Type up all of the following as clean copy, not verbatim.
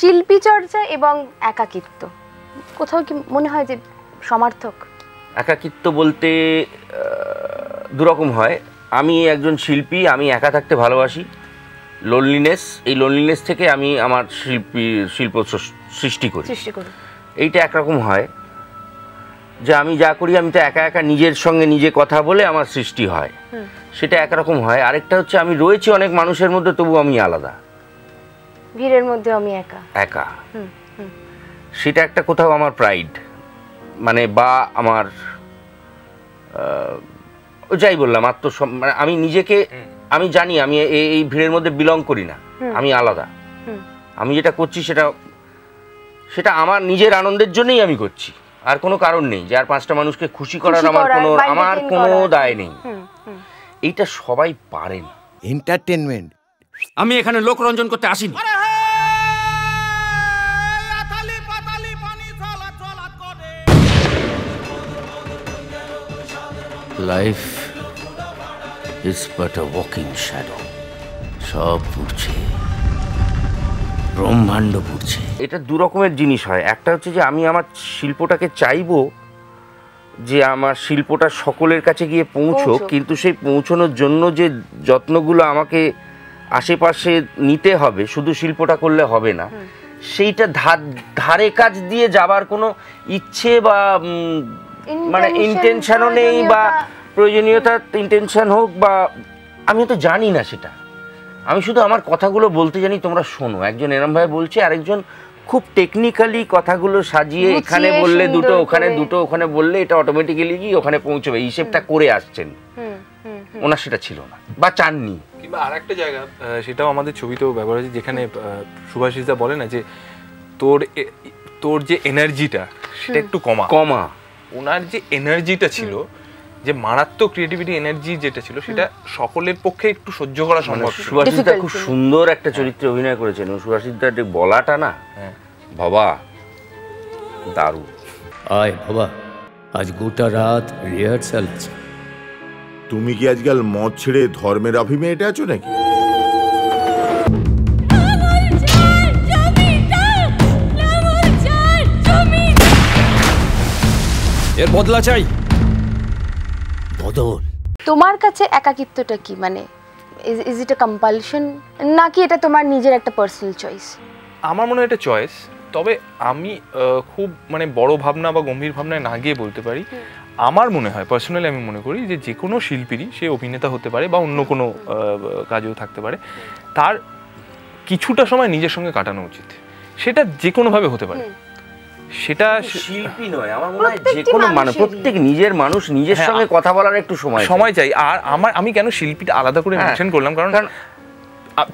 শিল্পী চর্চা এবং একাকিত্ব কোথাও কি মনে হয় যে সমার্থক? একাকিত্ব বলতে দুরকম হয়। আমি একজন শিল্পী, আমি একা থাকতে ভালোবাসি। লোনলিনেস, এই লোনলিনেস থেকে আমি আমার শিল্প সৃষ্টি করি। এইটা একরকম হয় যে আমি যা করি আমি তো একা একা নিজের সঙ্গে নিজে কথা বলে আমার সৃষ্টি হয়, সেটা একরকম হয়। আরেকটা হচ্ছে আমি রয়েছি অনেক মানুষের মধ্যে, তবু আমি আলাদা, ভিড়ের মধ্যে আমি একা একা। সেটা একটা কোথাও আমার প্রাইড, মানে বা আমার যাই বললাম মানে আমি নিজেকে, আমি জানি আমি এই ভিড়ের মধ্যে বিলং করি না, আমি আলাদা। আমি যেটা করছি সেটা আমার নিজের আনন্দের জন্যই আমি করছি, আর কোনো কারণ নেই যে আর 5টা মানুষকে খুশি করার আমার কোনো দায় নেই। এইটা সবাই পারেন। এন্টারটেনমেন্ট। আমি এখানে লোকরঞ্জন করতে আসিনি। Life is but a walking shadow. সব পুড়ছে, ব্রহ্মাণ্ড পুড়ছে। এটা দু রকমের জিনিস হয়। একটা হচ্ছে যে আমি আমার শিল্পটাকে চাইবো যে আমার শিল্পটা সকলের কাছে গিয়ে পৌঁছোক, কিন্তু সেই পৌঁছানোর জন্য যে যত্নগুলো আমাকে আশেপাশে নিতে হবে, শুধু শিল্পটা করলে হবে না, সেইটা ধারে কাজ দিয়ে যাবার কোনো ইচ্ছে বা মানে ইন্টেনশনও নেই, বা প্রয়োজনীয়তা ইন্টেনশন হোক বা আমি তো জানি না সেটা। আমি শুধু আমার কথাগুলো বলতে জানি, তোমরা শোনো। একজন এরম ভাবে বলছে, আরেকজন খুব টেকনিক্যালি কথাগুলো সাজিয়ে এখানে বললে দুটো, ওখানে দুটো, ওখানে বললে এটা অটোমেটিক্যালি গিয়ে ওখানে পৌঁছবে, এই হিসেবটা করে আসছেন। ওনার সেটা ছিল না বা চাননি। কিংবা আর একটা জায়গা, সেটাও আমাদের ছবিতেও ব্যবহার হয়েছে, যেখানে সুভাষিসদা বলে না যে তোর যে এনার্জিটা সেটা একটু কমা। ওনার যে এনার্জিটা ছিল, যে মারাত্মক ক্রিয়েটিভিটি এনার্জি যেটা ছিল, সেটা সকলের পক্ষে একটু সহ্য করা সম্ভব। সুভাষিসদা খুব সুন্দর একটা চরিত্রে অভিনয় করেছেন। সুভাষিসদার যে বলাটা না, বাবা দারুণ। আয় বাবা, আজ গোটা রাত রিহার্সাল আছে। তুমি কি আজকাল মদ ছেড়ে ধর্মের অভিমে এটা আছো নাকি? এর বদলা চাই, বদল। তোমার কাছে একাকিত্বটা কি, মানে ইজ ইট আ কম্পালশন নাকি এটা তোমার নিজের একটা পার্সোনাল চয়েস? আমার মনে হয় এটা চয়েস। তবে আমি খুব মানে বড় ভাবনা বা গম্ভীর ভাবনায় না গিয়ে বলতে পারি, আমার মনে হয় পার্সোনালি আমি মনে করি যে কোনো শিল্পীরই, সে অভিনেতা হতে পারে বা অন্য কোনো কাজেও থাকতে পারে, তার কিছুটা সময় নিজের সঙ্গে কাটানো উচিত। সেটা যে কোনোভাবে হতে পারে। সেটা শিল্পী নয়, আমার মনে হয় যে কোনো মানুষ, প্রত্যেক নিজের মানুষ নিজের সঙ্গে কথা বলার একটু সময় চাই। আর আমি কেন শিল্পীটা আলাদা করে মেনশন করলাম, কারণ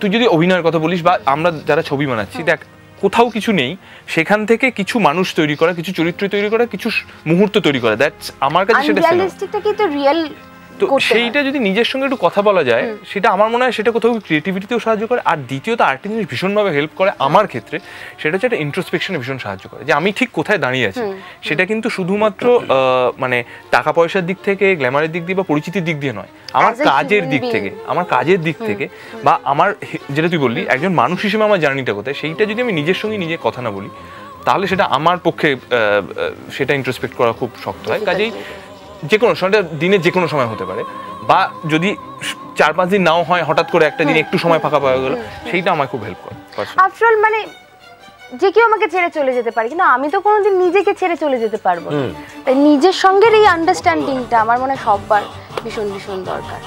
তুই যদি অভিনয়ের কথা বলিস বা আমরা যারা ছবি বানাচ্ছি, দেখ কোথাও কিছু নেই, সেখান থেকে কিছু মানুষ তৈরি করা, কিছু চরিত্র তৈরি করা, কিছু মুহূর্ত তৈরি করা, দ্যাটস আমার কাছে সেটা রিয়েল। তো সেইটা যদি নিজের সঙ্গে একটু কথা বলা যায়, সেটা আমার মনে হয় সেটা কোথাও ক্রিয়েটিভিটিতেও সাহায্য করে। আর দ্বিতীয়ত আরেকটা জিনিস ভীষণভাবে হেল্প করে আমার ক্ষেত্রে, সেটা হচ্ছে একটা ইন্ট্রোস্পেকশনে ভীষণ সাহায্য করে, যে আমি ঠিক কোথায় দাঁড়িয়ে আছি। সেটা কিন্তু শুধুমাত্র মানে টাকা পয়সার দিক থেকে, গ্ল্যামারের দিক দিয়ে বা পরিচিতির দিক দিয়ে নয়, আমার কাজের দিক থেকে বা আমার যেটা তুই বললি একজন মানুষ হিসেবে আমার জার্নিটা কোথায়, সেইটা যদি আমি নিজের সঙ্গে নিজে কথা না বলি, তাহলে সেটা আমার পক্ষে সেটা ইন্ট্রোস্পেক্ট করা খুব শক্ত হয়। কাজেই যে কোনো সময়, দিনের যে কোনো সময় হতে পারে, বা যদি 4-5 দিন নাও হয়, হঠাৎ করে একটা দিন একটু সময় ফাঁকা পাওয়া গেল, সেইটা আমার খুব হেল্প করে। আফটার মানে যে কেউ আমাকে ছেড়ে চলে যেতে পারে, কিন্তু আমি তো কোনোদিন নিজেকে ছেড়ে চলে যেতে পারবো না। তাই নিজের সঙ্গে এই আন্ডারস্ট্যান্ডিংটা আমার মনে হয় সববার ভীষণ ভীষণ দরকার।